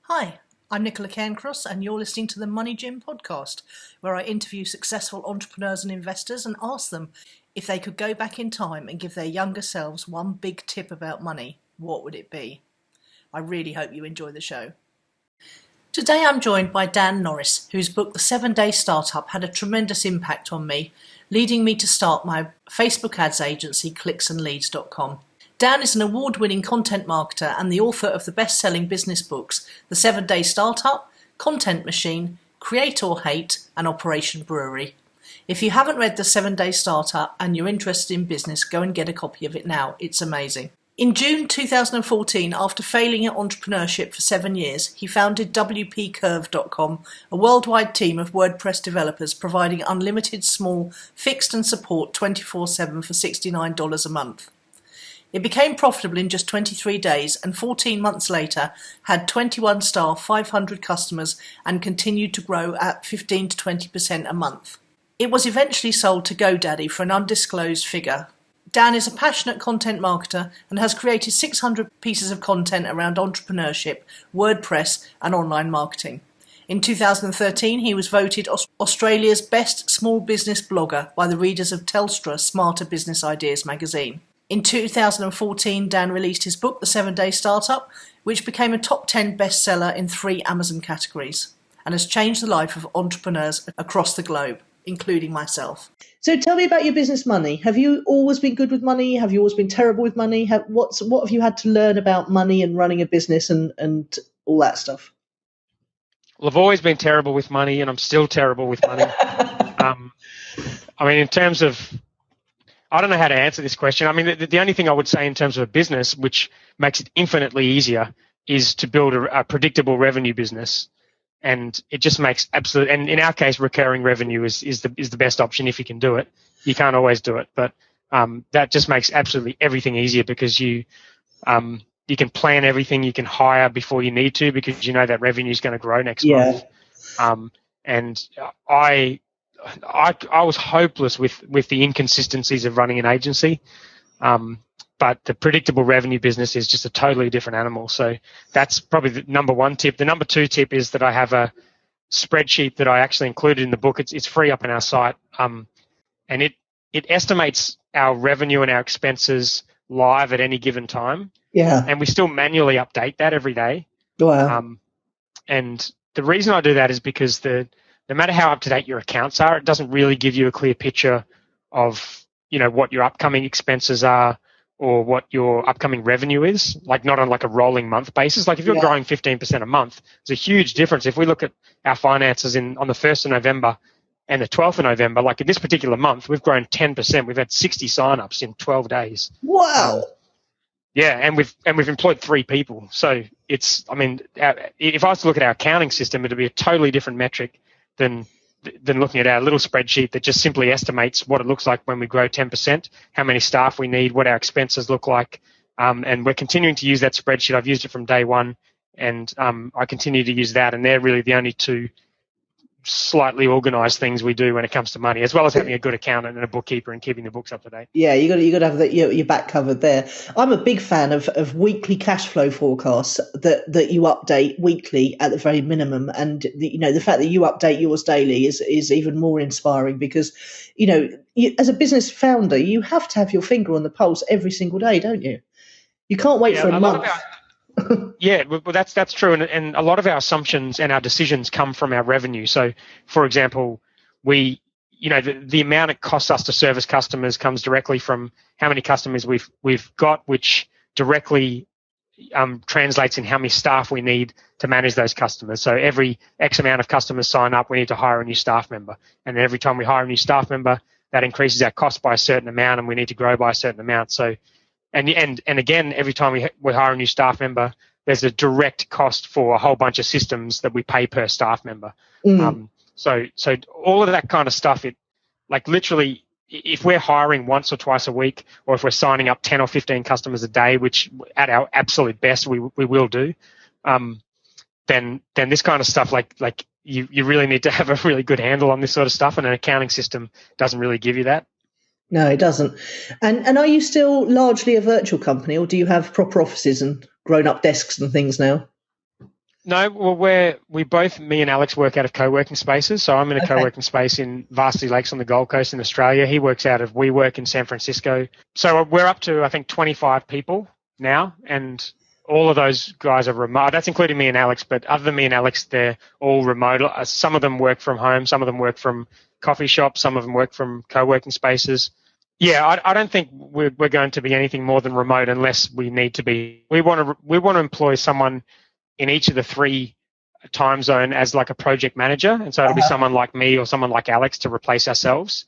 Hi, I'm Nicola Cairncross, and you're listening to the Money Gym podcast, where I interview successful entrepreneurs and investors and ask them if they could go back in time and give their younger selves one big tip about money, what would it be? I really hope you enjoy the show. Today I'm joined by Dan Norris, whose book The 7-Day Startup had a tremendous impact on me, leading me to start my Facebook ads agency, clicksandleads.com. Dan is an award-winning content marketer and the author of the best-selling business books The 7-Day Startup, Content Machine, Create or Hate, and Operation Brewery. If you haven't read The 7-Day Startup and you're interested in business, go and get a copy of it now. It's amazing. In June 2014, after failing at entrepreneurship for 7 years, he founded WPCurve.com, a worldwide team of WordPress developers providing unlimited small, fixed and support 24/7 for $69 a month. It became profitable in just 23 days and 14 months later had 21 staff, 500 customers and continued to grow at 15 to 20% a month. It was eventually sold to GoDaddy for an undisclosed figure. Dan is a passionate content marketer and has created 600 pieces of content around entrepreneurship, WordPress and online marketing. In 2013, he was voted Australia's best small business blogger by the readers of Telstra Smarter Business Ideas magazine. In 2014, Dan released his book, The 7-Day Startup, which became a top 10 bestseller in 3 Amazon categories and has changed the life of entrepreneurs across the globe, including myself. So tell me about your business money. Have you always been good with money? Have you always been terrible with money? What have you had to learn about money and running a business and all that stuff? Well, I've always been terrible with money and I'm still terrible with money. In terms of, I don't know how to answer this question. The only thing I would say in terms of a business, which makes it infinitely easier, is to build a predictable revenue business. And it just makes absolute, and in our case, recurring revenue is the best option if you can do it. You can't always do it, but that just makes absolutely everything easier because you can plan everything. You can hire before you need to because you know that revenue is going to grow next month. And I was hopeless with the inconsistencies of running an agency. But the predictable revenue business is just a totally different animal. So that's probably the number one tip. The number two tip is that I have a spreadsheet that I actually included in the book. It's free up on our site. And it estimates our revenue and our expenses live at any given time. Yeah. And we still manually update that every day. Wow. And the reason I do that is because no matter how up to date your accounts are, it doesn't really give you a clear picture of, what your upcoming expenses are or what your upcoming revenue is, not on a rolling month basis. If you're growing 15% a month, there's a huge difference. If we look at our finances on the 1st of November and the 12th of November, in this particular month, we've grown 10%. We've had 60 signups in 12 days. Wow. And we've employed 3 people. So if I was to look at our accounting system, it'd be a totally different metric than looking at our little spreadsheet that just simply estimates what it looks like when we grow 10%, how many staff we need, what our expenses look like. And we're continuing to use that spreadsheet. I've used it from day one, and I continue to use that. And they're really the only 2 slightly organized things we do when it comes to money, as well as having a good accountant and a bookkeeper and keeping the books up to date. Yeah, you got to have your back covered there. I'm a big fan of weekly cash flow forecasts that you update weekly at the very minimum, and the fact that you update yours daily is even more inspiring because as a business founder you have to have your finger on the pulse every single day, don't you? You can't wait for a month. Yeah, well, that's true, and a lot of our assumptions and our decisions come from our revenue. So, for example, the amount it costs us to service customers comes directly from how many customers we've got, which directly translates in how many staff we need to manage those customers. So every X amount of customers sign up, we need to hire a new staff member, and then every time we hire a new staff member, that increases our cost by a certain amount, and we need to grow by a certain amount. So. And again, every time we hire a new staff member, there's a direct cost for a whole bunch of systems that we pay per staff member. So all of that kind of stuff, literally, if we're hiring once or twice a week, or if we're signing up 10 or 15 customers a day, which at our absolute best we will do, then this kind of stuff, you really need to have a really good handle on this sort of stuff, and an accounting system doesn't really give you that. No, it doesn't. And are you still largely a virtual company, or do you have proper offices and grown-up desks and things now? No, well, me and Alex work out of co-working spaces. So I'm in a Okay. co-working space in Varsity Lakes on the Gold Coast in Australia. He works out of WeWork in San Francisco. So we're up to, I think, 25 people now, and all of those guys are remote. That's including me and Alex, but other than me and Alex, they're all remote. Some of them work from home, some of them work from coffee shops, some of them work from co-working spaces. Yeah, I don't think we're going to be anything more than remote unless we need to be. We want to employ someone in each of the 3 time zone as like a project manager. And so it'll be someone like me or someone like Alex to replace ourselves.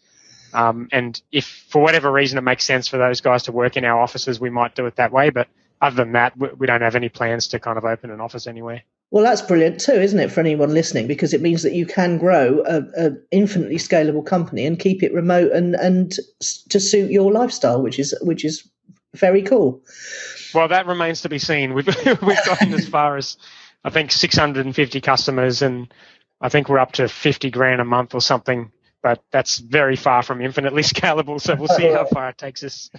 And if for whatever reason it makes sense for those guys to work in our offices, we might do it that way. But other than that, we don't have any plans to kind of open an office anywhere. Well, that's brilliant too, isn't it, for anyone listening? Because it means that you can grow a infinitely scalable company and keep it remote and to suit your lifestyle, which is very cool. Well, that remains to be seen. We've gotten as far as, I think, 650 customers, and I think we're up to 50 grand a month or something. But that's very far from infinitely scalable. So we'll see how far it takes us.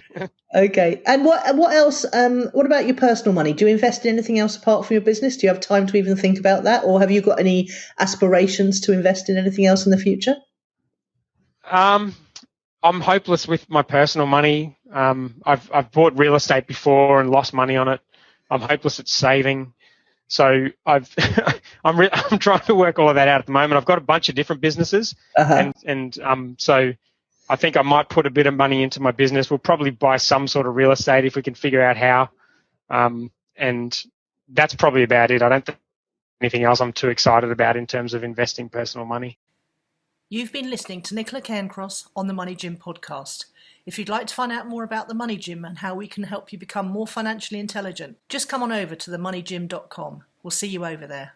Okay. And what else? What about your personal money? Do you invest in anything else apart from your business? Do you have time to even think about that, or have you got any aspirations to invest in anything else in the future? I'm hopeless with my personal money. I've bought real estate before and lost money on it. I'm hopeless at saving. So I'm trying to work all of that out at the moment. I've got a bunch of different businesses, so I think I might put a bit of money into my business. We'll probably buy some sort of real estate if we can figure out how. And that's probably about it. I don't think anything else I'm too excited about in terms of investing personal money. You've been listening to Nicola Cairncross on the Money Gym podcast. If you'd like to find out more about the Money Gym and how we can help you become more financially intelligent, just come on over to themoneygym.com. We'll see you over there.